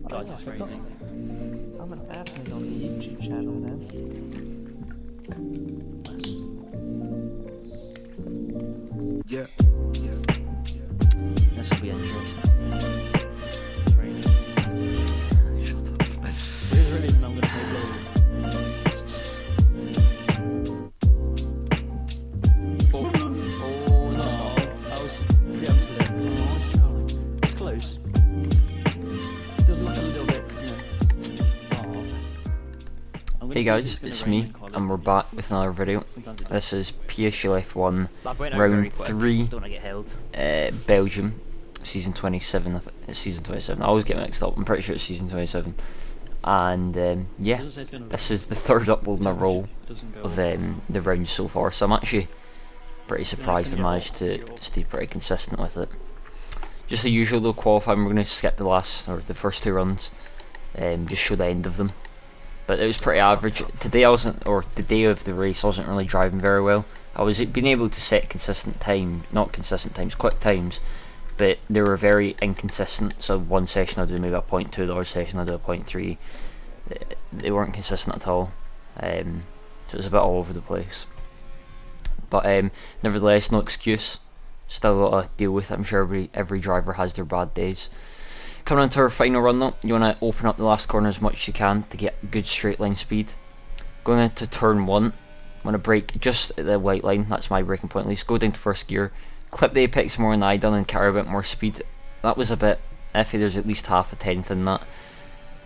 apologises for anything. I'm an admin on the YouTube channel now. Yeah. This will be interesting. There's really, I'm going to say blue. Oh no, that was preempted there. Oh, it's Charlie. It's close. It does look a little bit, Hey guys, it's me, and we're back with another video. This is PSGL F1 round 3, Belgium, season 27. It's season 27. I always get mixed up. I'm pretty sure it's season 27. And yeah, this is the third upload in a row of the rounds so far. So I'm actually pretty surprised I managed to stay pretty consistent with it. Just the usual though, qualifying. We're going to skip the first two runs, just show the end of them. But it was pretty average. Today I wasn't, or the day of the race, I wasn't really driving very well. I was being able to set consistent time, not consistent times, quick times, but they were very inconsistent. So one session I'd do maybe a 0.2, the other session I'd do a 0.3. They weren't consistent at all. So it was a bit all over the place. But nevertheless, no excuse. Still got to deal with it. I'm sure every driver has their bad days. Coming into our final run though, you want to open up the last corner as much as you can to get good straight line speed. Going into turn 1, I'm going to brake just at the white line, that's my braking point at least, go down to first gear, clip the apex more than I done and carry a bit more speed. That was a bit iffy, there's at least half a tenth in that.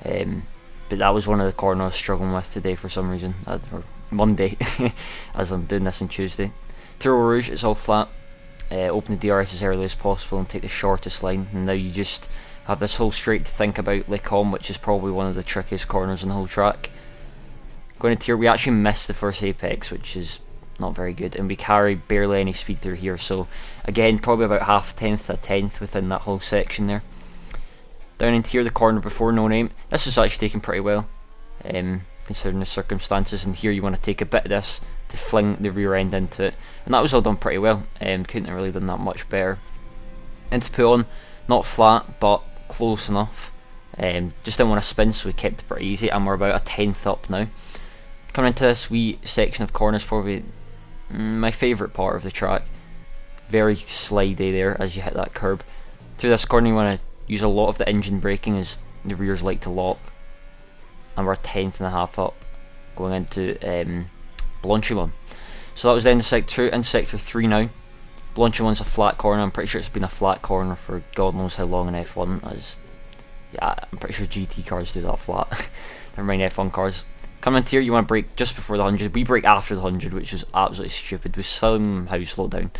But that was one of the corners I was struggling with today for some reason, or Monday, as I'm doing this on Tuesday. Through Rouge, it's all flat, open the DRS as early as possible and take the shortest line, and now you just have this whole straight to think about Les Combes, which is probably one of the trickiest corners on the whole track. Going into here, we actually missed the first apex, which is not very good, and we carry barely any speed through here, so again probably about half a tenth within that whole section there. Down into here, the corner before No Name, this is actually taken pretty well, considering the circumstances, and here you want to take a bit of this to fling the rear end into it, and that was all done pretty well, couldn't have really done that much better. Into pull on, not flat but close enough, just didn't want to spin, so we kept it pretty easy, and we're about a tenth up now. Coming into this wee section of corners, probably my favourite part of the track. Very slidey there as you hit that curb. Through this corner you want to use a lot of the engine braking as the rears like to lock, and we're a tenth and a half up going into Blanchimont. So that was then the sector 2, in sector 3 now. Blanchimont's a flat corner. I'm pretty sure it's been a flat corner for God knows how long in F1. As yeah, I'm pretty sure GT cars do that flat. Never mind F1 cars. Coming into here, you want to brake just before the 100. We brake after the 100, which is absolutely stupid. We somehow slowed down.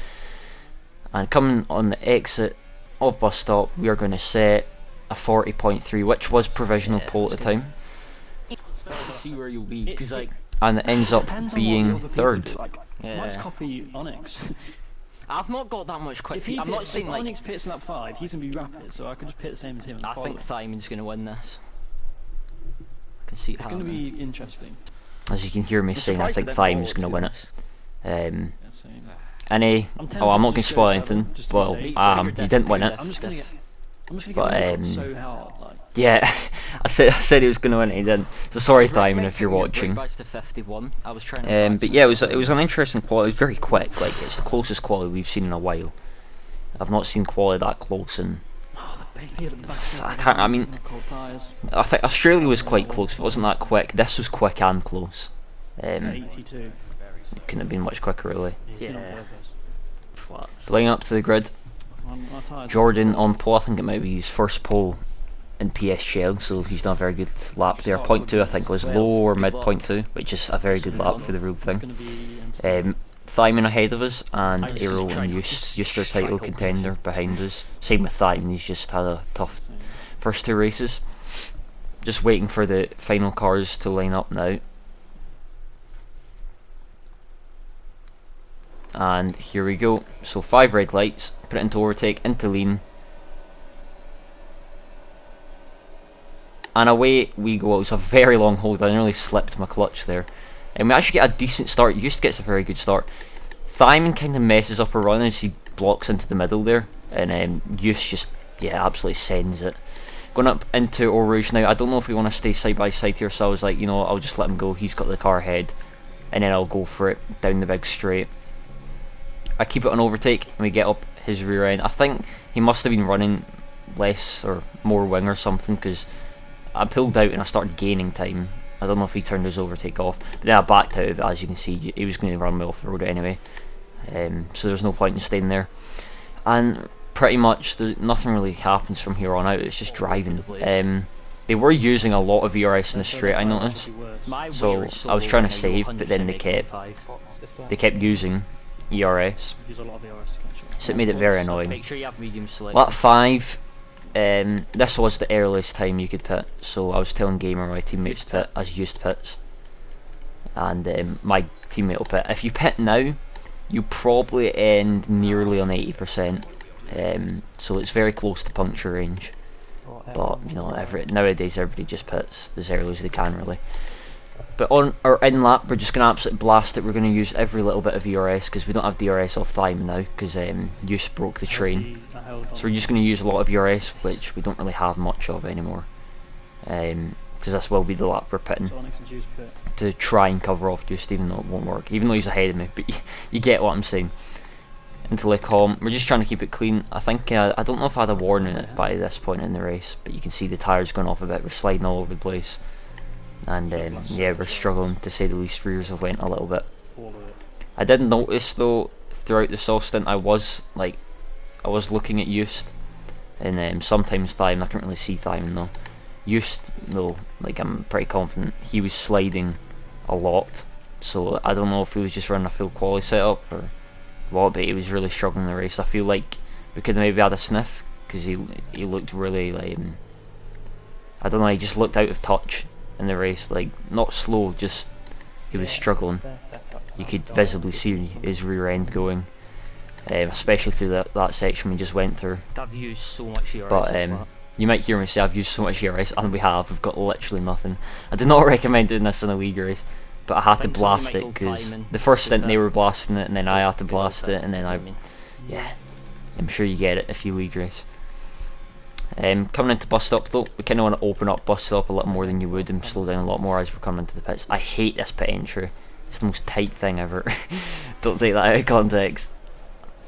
And coming on the exit of bus stop, we are going to set a 40.3, which was provisional pole at the time. See where you'll be, because like, and it ends up being third. Might copy Onyx. I've not got that much quick. I'm not saying like Onyx pits in lap 5, he's gonna be rapid, so I could just pit the same as him. I think Thimon's gonna win this. I can see it happening. It's gonna be interesting. As you can hear me saying, I think Thimon's gonna win it. I'm not gonna spoil anything. Well, he didn't win it. I'm just gonna get so hard. Like. Yeah, I said he was gonna win it. He didn't. So sorry, Thymon, if you're watching. But yeah, it was an interesting quality. It was very quick. Like it's the closest quality we've seen in a while. I've not seen quality that close, and I mean, I think Australia was quite close. It wasn't that quick. This was quick and close. 82. Couldn't have been much quicker, really. Yeah. Flying up to the grid. Jordan on pole. I think it might be his first pole in PSGL, so he's done a very good lap there. 0.2 I think was low or mid 0.2, which is a very good lap for the real thing. Thymon ahead of us, and Aero and Euster title contender behind us. Same with Thymon, he's just had a tough first two races. Just waiting for the final cars to line up now. And here we go. So 5 red lights, put it into overtake, into lean. And away we go. It was a very long hold, I nearly slipped my clutch there. And we actually get a decent start. Used to get a very good start. Thymon kind of messes up a run as he blocks into the middle there. And Use just, yeah, absolutely sends it. going up into Eau Rouge now. I don't know if we want to stay side by side here, so I was like, you know, I'll just let him go. He's got the car ahead, and then I'll go for it down the big straight. I keep it on overtake, and we get up his rear end. I think he must have been running less or more wing or something, because I pulled out and I started gaining time. I don't know if he turned his overtake off, but then I backed out of it. As you can see, he was going to run me off the road anyway, so there's no point in staying there. And pretty much nothing really happens from here on out. It's just driving. They were using a lot of ERS in the straight, I noticed, so I was trying to save, but then they kept using ERS, so it made it very annoying. Lap 5, this was the earliest time you could pit, so I was telling Gamer, my teammate, to pit as used pits, and my teammate will pit. If you pit now, you probably end nearly on 80%, so it's very close to puncture range. But you know, nowadays everybody just pits as early as they can, really. But on our in lap, we're just going to absolutely blast it. We're going to use every little bit of ERS, because we don't have DRS off Thyme now, because Use broke the train. So we're just going to use a lot of ERS, which we don't really have much of anymore, because this will be the lap we're pitting to try and cover off Use, even though it won't work, even though he's ahead of me. But you get what I'm saying. Into Le Com, we're just trying to keep it clean. I think I don't know if I had a warning it by this point in the race, but you can see the tyres going off a bit. We're sliding all over the place, and yeah, we're struggling to say the least. Rears have went a little bit. I did notice though throughout the soft stint I was looking at Used, and sometimes Thyme. I can't really see Thyme though. Used though, like, I'm pretty confident he was sliding a lot, so I don't know if he was just running a full quality setup or what, but he was really struggling in the race. I feel like we could have maybe had a sniff, because he looked really, like, I don't know, he just looked out of touch in the race, like, not slow, just he was struggling. You could visibly see his rear end going, especially through that section we just went through. I've used so much ERS. But you might hear me say I've used so much ERS, and we've got literally nothing. I do not recommend doing this in a league race, but I had to blast it, because the first stint they were blasting it, and then I had to blast it, and then I'm sure you get it if you league race. Coming into bus stop though, we kind of want to open up bus stop a little more than you would, and slow down a lot more as we're coming into the pits. I hate this pit entry. It's the most tight thing ever. Don't take that out of context.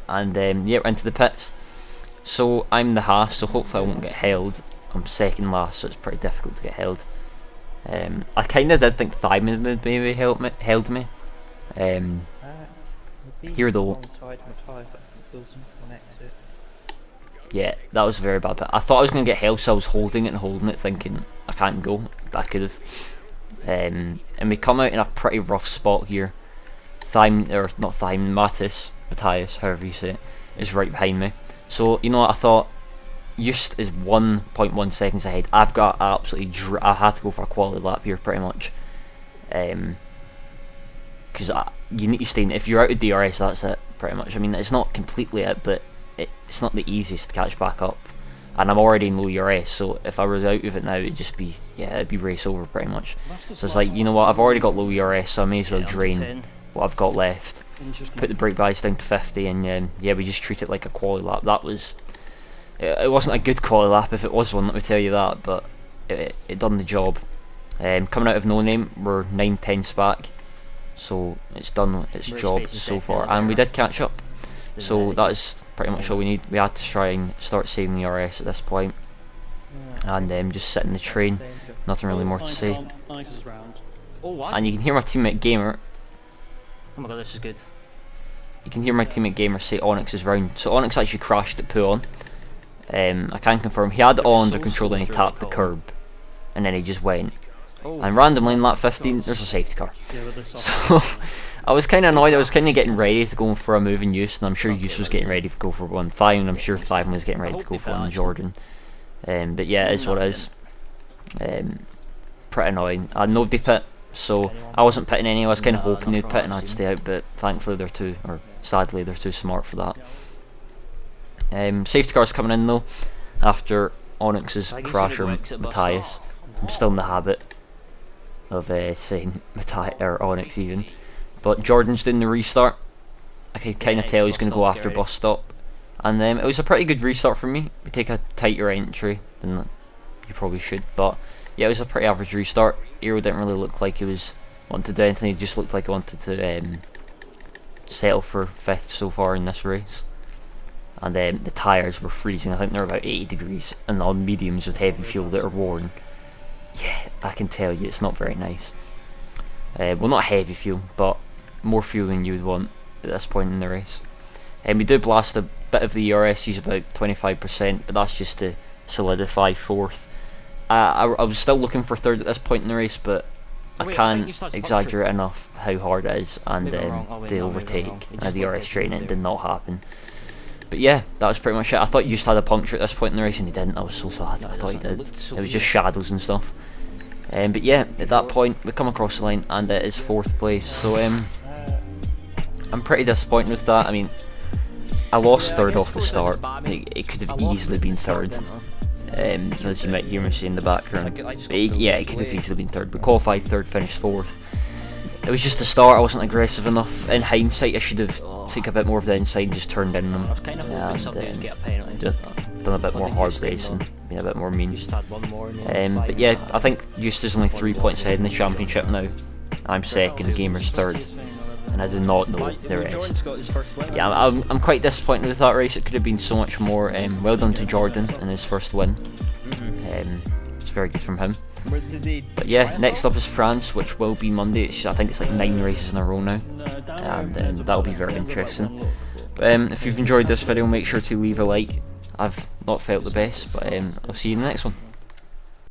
And yeah, we're into the pits. So I'm the Haas, so hopefully I won't get held. I'm second last, so it's pretty difficult to get held. I kind of did think Thyme would maybe held me. Here though, yeah, that was a very bad bit. I thought I was going to get held, so I was holding it, thinking I can't go, but I could have. And we come out in a pretty rough spot here. Matthias, however you say it, is right behind me. So you know what, I thought, Just is 1.1 seconds ahead. I've got absolutely I had to go for a quality lap here pretty much, because you need to stay in. If you're out of DRS, that's it pretty much. I mean, it's not completely it, but it's not the easiest to catch back up, and I'm already in low ERS, so if I was out of it now, it'd be race over pretty much. So it's like, you know what, I've already got low ERS, so I may as well drain what I've got left, put the brake bias down to 50, and yeah, we just treat it like a quality lap. It wasn't a good quality lap if it was one, let me tell you that, but it done the job. Coming out of no name, we're 9/10ths back, so it's done its job so far, and we did catch up. So that is pretty much all we need. We had to try and start saving the RS at this point, and just sit in the train. Nothing really more to say. And you can hear my teammate Gamer. Oh my god, this is good. You can hear my teammate Gamer say Onyx is round. So Onyx actually crashed at Puon. I can confirm he had it all under control, and he tapped the curb, and then he just went. And randomly in lap 15, there's a safety car. So I was kind of annoyed. I was kind of getting ready to go for a move in Use, and I'm sure Use was getting ready to go for one. Thyme, I'm sure Thyme was getting ready to go for one. Jordan. But yeah, it is what it is. Pretty annoying. I had nobody pit, so I wasn't pitting anyway. I was kind of hoping they'd pit and I'd stay out, but thankfully sadly they're too smart for that. Safety car's coming in though, after Onyx's crasher Matthias. I'm still in the habit of saying Matthias or Onyx even, but Jordan's doing the restart. I can kind of tell he's going to go after bus stop, and it was a pretty good restart for me. We take a tighter entry than you probably should. But yeah, it was a pretty average restart. Aero didn't really look like he was wanted to do anything. He just looked like he wanted to settle for 5th so far in this race. And then the tyres were freezing. I think they're about 80 degrees, and on mediums with heavy fuel that are worn. Yeah, I can tell you it's not very nice. Well, not heavy fuel, but more fuel than you would want at this point in the race. And we did blast a bit of the ERSs, about 25%, but that's just to solidify 4th. I was still looking for 3rd at this point in the race, but I can't exaggerate enough how hard it is, and the overtake and the ERS training did not happen. But yeah, that was pretty much it. I thought you just had a puncture at this point in the race, and he didn't. I was so sad. I thought he did. It was just shadows and stuff. But yeah, at that point we come across the line, and it is 4th place. So I'm pretty just with that. I mean, I lost 3rd off the start. It could have easily been 3rd. As you might hear me say in the background. Yeah, it could have easily been 3rd, but qualified 3rd, finished 4th. It was just the start. I wasn't aggressive enough. In hindsight, I should have taken a bit more of the inside and just turned in them, and done a bit more hard racing, been a bit more mean. But yeah, I think Eustace only 3 points ahead in the championship now. I'm 2nd, Gamer's 3rd, and I do not know the rest. Yeah, I'm quite disappointed with that race. It could have been so much more. Well done to Jordan in his first win. It's very good from him. But yeah, next up is France, which will be Monday. I think it's like 9 races in a row now, and that'll be very interesting. But if you've enjoyed this video, make sure to leave a like. I've not felt the best, but I'll see you in the next one.